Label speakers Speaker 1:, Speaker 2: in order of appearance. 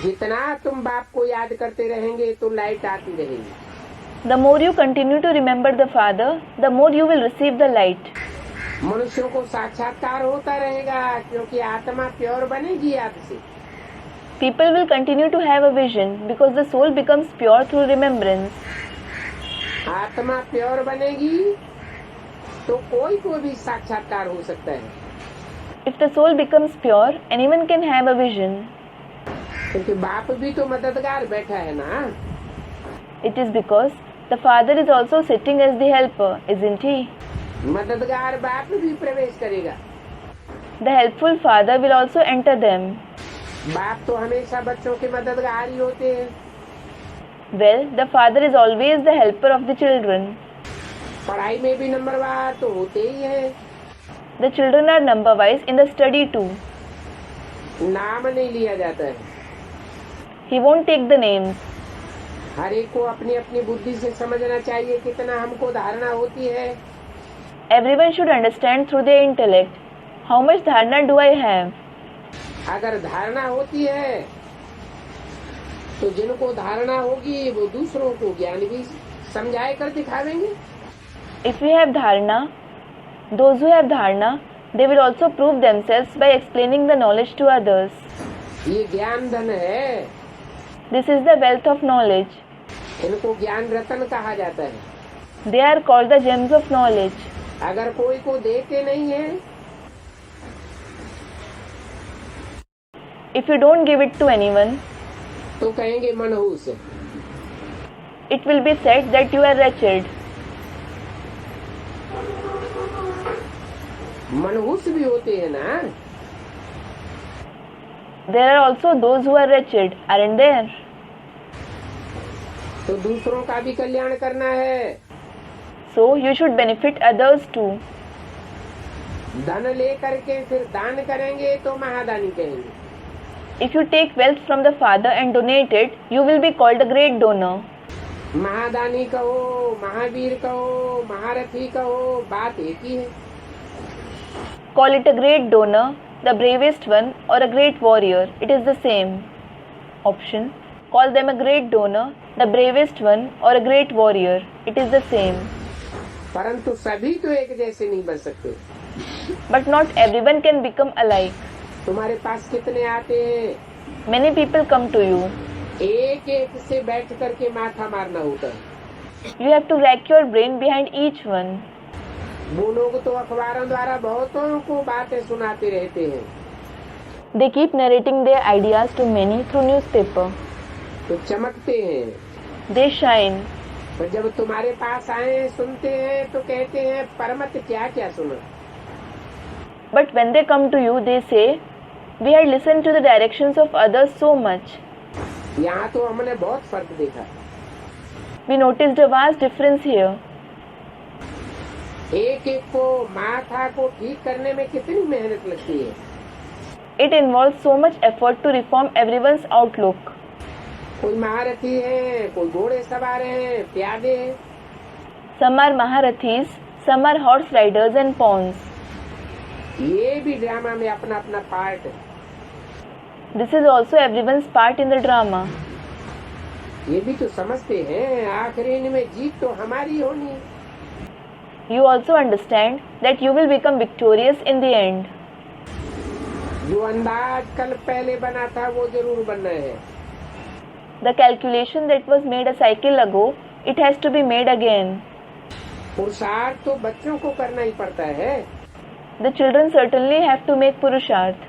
Speaker 1: जितना तुम बाप को याद करते रहेंगे तो लाइट आती रहेगी।
Speaker 2: The more you continue to remember the Father, the more you will receive the light.
Speaker 1: मनुष्यों को साक्षात्कार होता रहेगा क्योंकि आत्मा प्योर बनेगी याद से।
Speaker 2: People will continue to have a vision because the soul becomes pure through remembrance.
Speaker 1: आत्मा प्योर बनेगी तो कोई को भी साक्षात्कार हो सकता है।
Speaker 2: If the soul becomes pure, anyone can have a vision.
Speaker 1: क्योंकि बाप भी तो मददगार बैठा है ना।
Speaker 2: It is because the Father is also sitting as the helper, isn't he?
Speaker 1: मददगार बाप भी प्रवेश करेगा।
Speaker 2: The helpful Father will also enter them.
Speaker 1: बाप तो हमेशा बच्चों के मददगार ही होते हैं।
Speaker 2: Well, the Father is always the helper of the children.
Speaker 1: पढ़ाई में भी नंबरवार तो होते ही हैं।
Speaker 2: The children are number wise in the study too.
Speaker 1: नाम नहीं लिया जाता है।
Speaker 2: He won't take the names.
Speaker 1: हर एक को अपनी अपनी बुद्धि से समझना चाहिए कितना हमको धारणा होती है।
Speaker 2: Everyone should understand through their intellect. How much dharana do I have?
Speaker 1: अगर धारणा होती है तो जिनको धारणा होगी वो दूसरों को ज्ञान भी समझाए कर दिखावेंगे।
Speaker 2: If we have dharana, those who have dharana, they will also prove themselves by explaining the knowledge to others.
Speaker 1: ये ज्ञान धन है।
Speaker 2: This is the wealth of knowledge.
Speaker 1: इनको ज्ञान रतन कहा जाता है।
Speaker 2: They are called the gems of knowledge.
Speaker 1: अगर कोई को देते नहीं है
Speaker 2: If you don't give it to anyone,
Speaker 1: तो कहेंगे मनहूस।
Speaker 2: it will be said that you are wretched.
Speaker 1: मनहूस भी होते हैं ना।
Speaker 2: There are also those who are wretched, aren't there?
Speaker 1: तो दूसरों का भी कल्याण करना है।
Speaker 2: So you should benefit others too.
Speaker 1: धन ले करके फिर दान करेंगे तो महादानी कहेंगे।
Speaker 2: If you take wealth from the Father and donate it, you will be called a great donor.
Speaker 1: महादानी कहो, महावीर कहो, महारथी कहो, बात एक ही है।
Speaker 2: Call it a great donor, the bravest one, or a great warrior. It is the same. Option. Call them a great donor, the bravest one, or a great warrior. It is the same.
Speaker 1: परंतु सभी तो एक जैसे नहीं बन सकते।
Speaker 2: But not everyone can become alike.
Speaker 1: तुम्हारे पास कितने आते हैं?
Speaker 2: Many people come to you.
Speaker 1: एक एक से बैठ करके माथा मारना होता है।
Speaker 2: You have to rack your brain behind each one.
Speaker 1: वो लोग तो अखबारों द्वारा बहुतों को बातें सुनाते रहते हैं।
Speaker 2: They keep narrating their ideas to many through newspaper.
Speaker 1: तो चमकते हैं।
Speaker 2: They shine.
Speaker 1: पर जब तुम्हारे पास आए सुनते हैं तो कहते हैं परमत क्या क्या सुना।
Speaker 2: But when they come to you, they say, "We had listened to the directions of others so much.
Speaker 1: यहाँ तो हमने बहुत फर्क देखा।
Speaker 2: We noticed a vast difference here."
Speaker 1: एक एक को माथा को ठीक करने में कितनी मेहनत लगती है।
Speaker 2: It involves so much effort to reform everyone's outlook.
Speaker 1: कोई महारथी है, कोई घोड़े सवार हैं, प्यादे हैं।
Speaker 2: Some are Maharathis, some are horse riders and pawns.
Speaker 1: ये भी ड्रामा में अपना अपना पार्ट है।
Speaker 2: This is also everyone's part in the drama.
Speaker 1: ये भी तो समझते हैं आखिरी में जीत तो हमारी होनी है।
Speaker 2: You also understand that you will become victorious in the end.
Speaker 1: जो अंदाज कल पहले बना था वो जरूर बनना है।
Speaker 2: The calculation that was made a cycle ago, it has to be made again.
Speaker 1: पुरुषार्थ तो बच्चों को करना ही पड़ता है।
Speaker 2: The children certainly have to make Purusharth.